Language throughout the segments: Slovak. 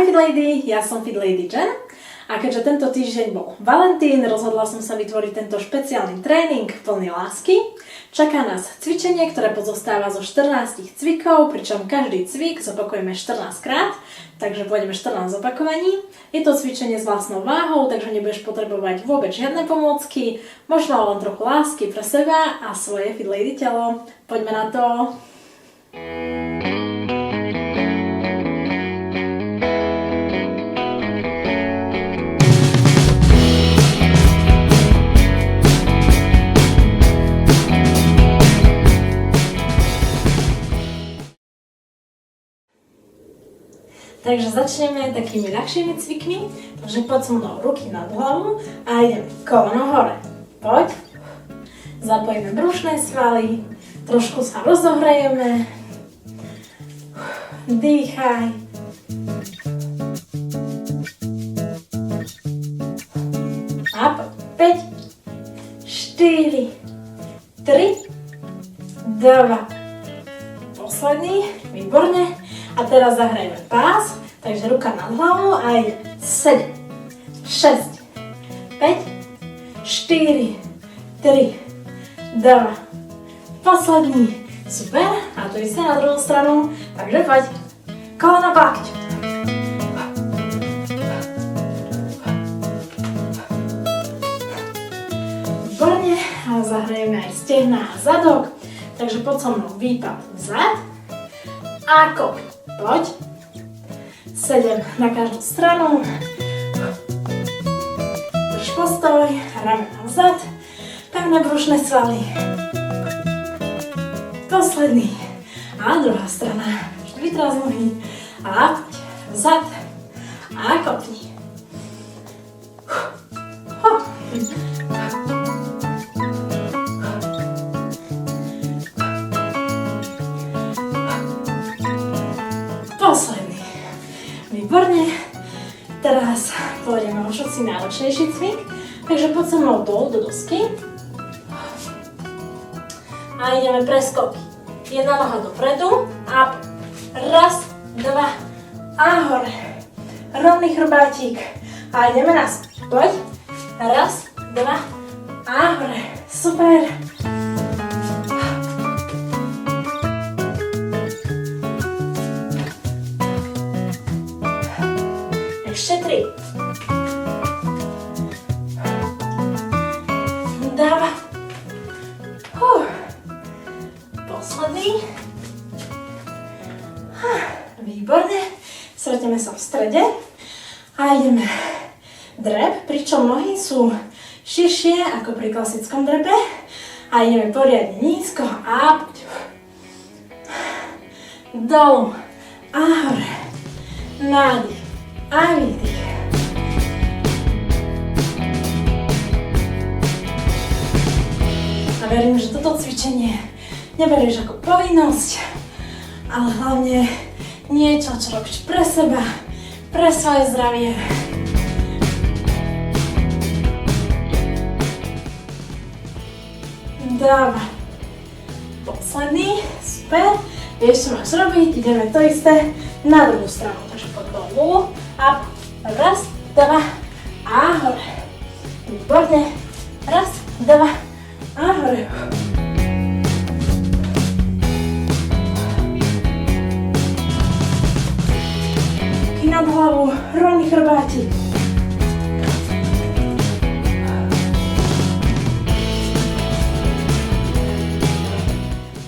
Fit Lady, ja som Fit Lady Jen a keďže tento týždeň bol Valentín, rozhodla som sa vytvoriť tento špeciálny tréning plný lásky. Čaká nás cvičenie, ktoré pozostáva zo 14 cvikov, pričom každý cvik zopakujeme 14 krát, takže pôjdeme 14 opakovaní. Je to cvičenie s vlastnou váhou, takže nebudeš potrebovať vôbec žiadne pomôcky, možno len trochu lásky pre seba a svoje Fit Lady telo. Poďme na to! Takže začneme takými ľahšími cvikmi, takže poď so mnou ruky nad hlavu a ideme koleno hore. Poď. Zapojíme brušné svaly, trošku sa rozohrejeme. Dýchaj. A poď. 5, 4, 3, 2. Posledný. Výborne. A teraz zahrajeme pás, takže ruka nad hlavou a ide 7, 6, 5, 4, 3, 2, posledný, super, a to isté na druhú stranu, takže poď, koleno bakť. Výborne, a zahrajeme aj stehná a zadok, takže poď so mnou výpad vzad a kopni. Poď. 7 na každú stranu. Drž postoj, ramena vzad, pevné brušné svaly. Posledný. A druhá strana. Vytraz nohy. A poď. Vzad. A kopni. Posledný. Výborne. Teraz pôjdeme o šoci náročnejší cvik. Takže poď so mnou dolu do dosky. A ideme preskoky. Jedna noha dopredu. A raz, dva a hore. Rovný chrbátik. A ideme naspäť. Poď. Raz, dva a hore. Super. Ešte 3. Dáva. Posledný. Výborne. Stretneme sa v strede. A ideme drep, pričom nohy sú širšie ako pri klasickom drepe. A ideme poriadne nízko a poď. Dolu a hore. Nádych. A výdych. A verím, že toto cvičenie neberieš ako povinnosť, ale hlavne niečo, čo robíš pre seba, pre svoje zdravie. Dáva. Posledný. Super. Vieš, čo máš robiť? Ideme to isté na druhú stranu. Takže poď dolu. A raz, dva a hore. Výborne. Raz, dva a hore. Ruky nad hlavu, rovný chrbátik.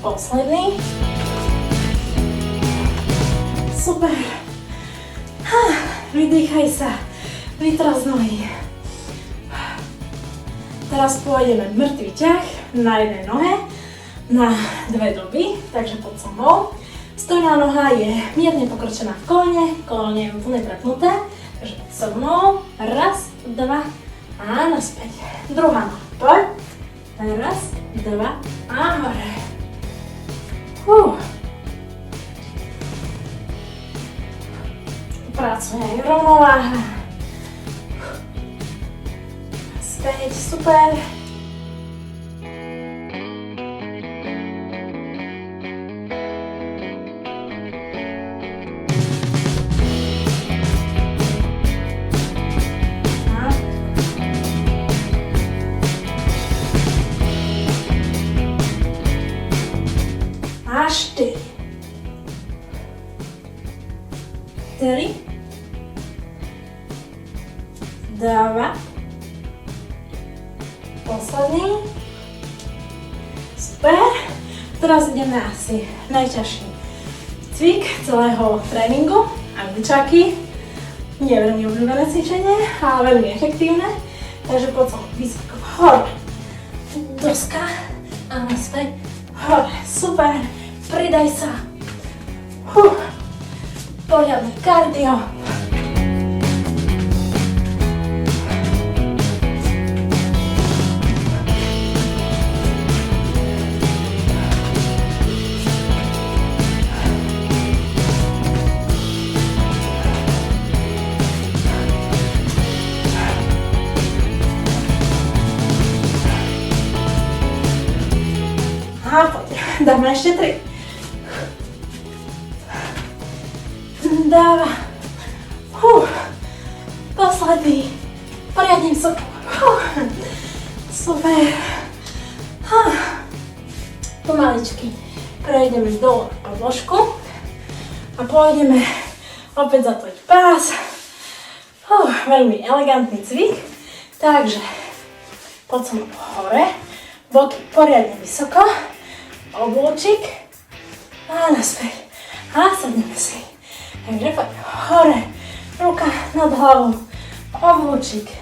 Posledný. Super. Vydýchaj sa, vytraz nohy. Teraz pôjdeme mŕtvý ťah na jednej nohe, na dve doby, takže poď so mnou. Stojná noha je mierne pokročená v kolene je úplne prepnuté, takže poď so mnou. Raz, dva a naspäť. Druhá noha, poď. Raz, dva a hore. Pracuje rovnováha. Späť, super. 4, 2, posledný, super. Teraz ideme asi najťažší cvik celého tréningu, angličáky. Nie veľmi obľúbené cvičenie, ale veľmi efektívne. Takže poď som vysoko hore, doska a naspäť hore, super, pridaj sa. Poriadne kardio. A poď, dáme ešte 3. 2. Posledný. Poriadne vysoko. Super. Pomaličky prejdeme dole na podložku a pôjdeme opäť zatojiť pás. Veľmi elegantný cvik. Takže poď som hore, boky poriadne vysoko, oblúčik a naspäť. A sadneme si. Takže poď hore, ruka nad hlavou, oblúčik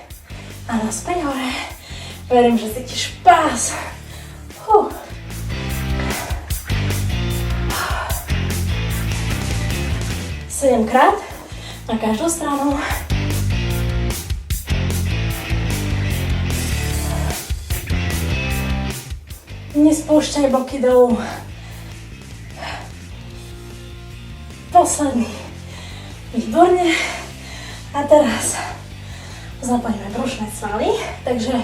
a naspäť hore. Verím, že cítiš pás. 7-krát na každú stranu. Nespúšťaj boky dolu. Posledný. Výborne. A teraz zapojíme brušné svaly, takže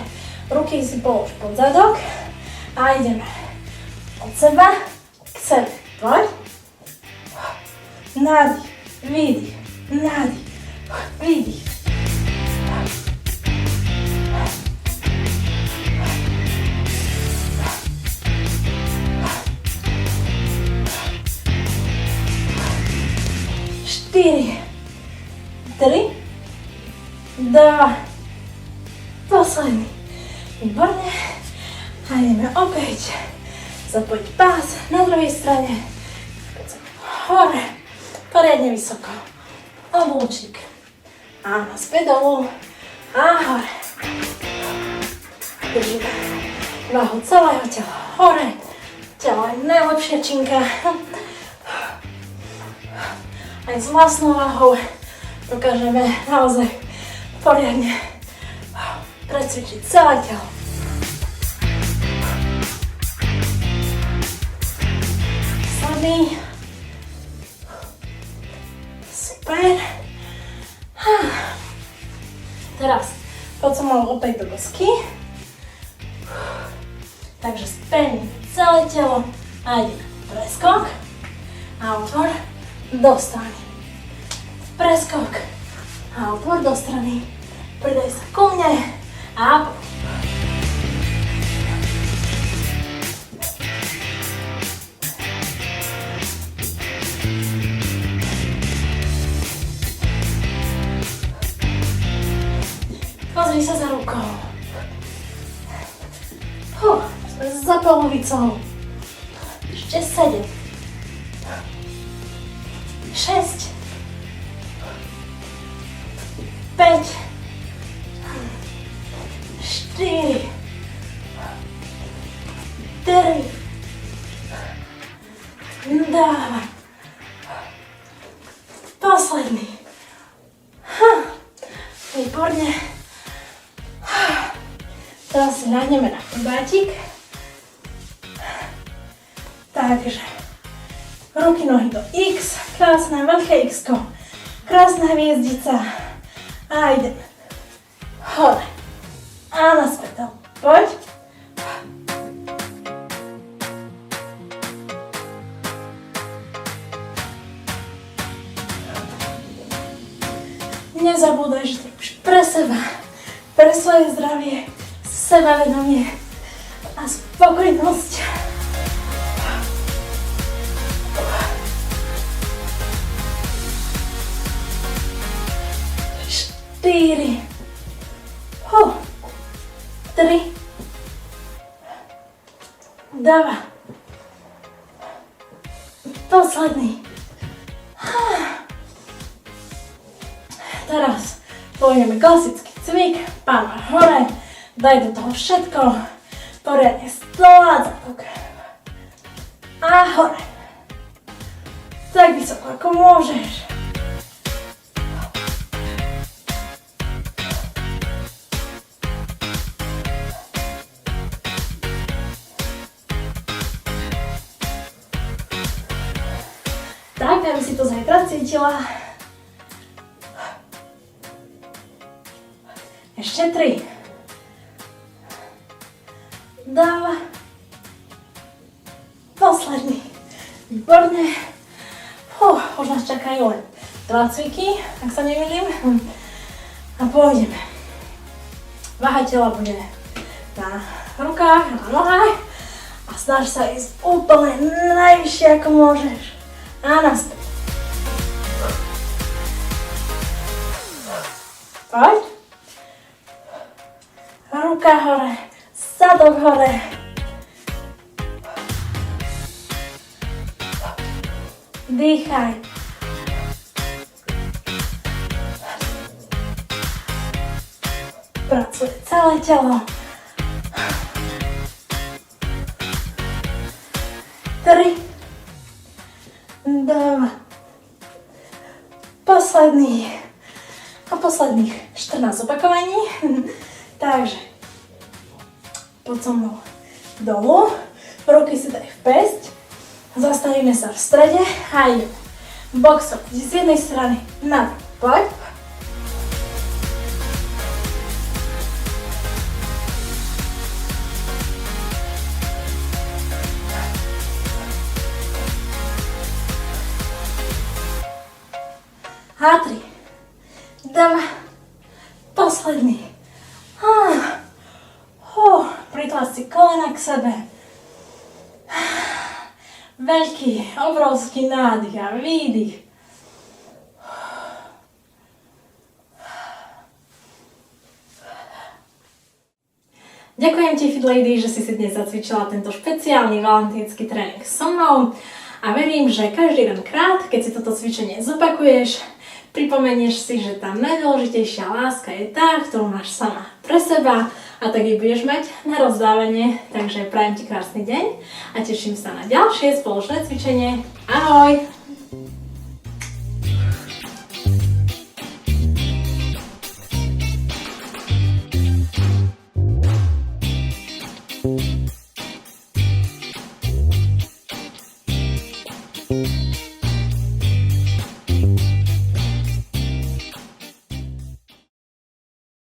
ruky si polož pod zadok a ideme od seba k sebe. Poď. Nádych, výdych, nádych, výdych. Štyri, 3, 2, posledný. Výborne. A ideme opäť zapojiť pás na druhej strane. Hore, poriadne vysoko. Oblúčik. A naspäť dolu. A hore. Držíme váhu celého tela hore. Telo je najlepšia činka. Aj s vlastnou váhou dokážeme naozaj poriadne precvičiť celé telo. Slabý. Super. Teraz poď som mal opäť do dosky. Takže spevním celé telo a ideme preskok a otvor do strany. Preskok a otvor do strany. Pridaj sa ku mne a poď. Pozri sa za rukou. Za polovicou. Ešte 7. 6. 5. 4. 3. 2. Posledný. Výborne. Teraz si nájdeme na chrbátik. Takže ruky, nohy do X, krásne veľké X-ko, krásna hviezdica a ideme hore a naspäť. Poď. Nezabúdaj, že to robíš pre seba, pre svoje zdravie, sebavedomie a spokojnosť. 4, 3, 2, posledný. Teraz pôjdeme klasický cvik, páma hore, daj do toho všetko, poriadne stĺ, zadok a hore. Tak vysoko ako môžeš. Tak, aby si to zajtra cítila. Ešte 3. 2. Posledný. Výborne. Už nás čakajú len 2 cviky, ak sa nemýlim. A pôjdeme. Váha tela bude na rukách, na nohách. A snaž sa ísť úplne najvyššie ako môžeš. A naspäť. Poď. Ruka hore, zadok hore. Dýchaj. Pracuje celé telo. 3, 2, posledný. A posledných 14 opakovaní. Takže poď so mnou dolu, ruky si daj v päsť, zastavíme sa v strede a ideme boxovať z jednej strany na druhú. Poď. A 3, 2, posledný. Pritlač si kolena k sebe. Veľký, obrovský nádych a výdych. Ďakujem ti, Fit Lady, že si dnes zacvičila tento špeciálny valentínsky tréning so mnou a verím, že každý jeden krát, keď si toto cvičenie zopakuješ, pripomenieš si, že tá najdôležitejšia láska je tá, ktorú máš sama pre seba a tak jej budeš mať na rozdávanie. Takže prajem ti krásny deň a teším sa na ďalšie spoločné cvičenie. Ahoj!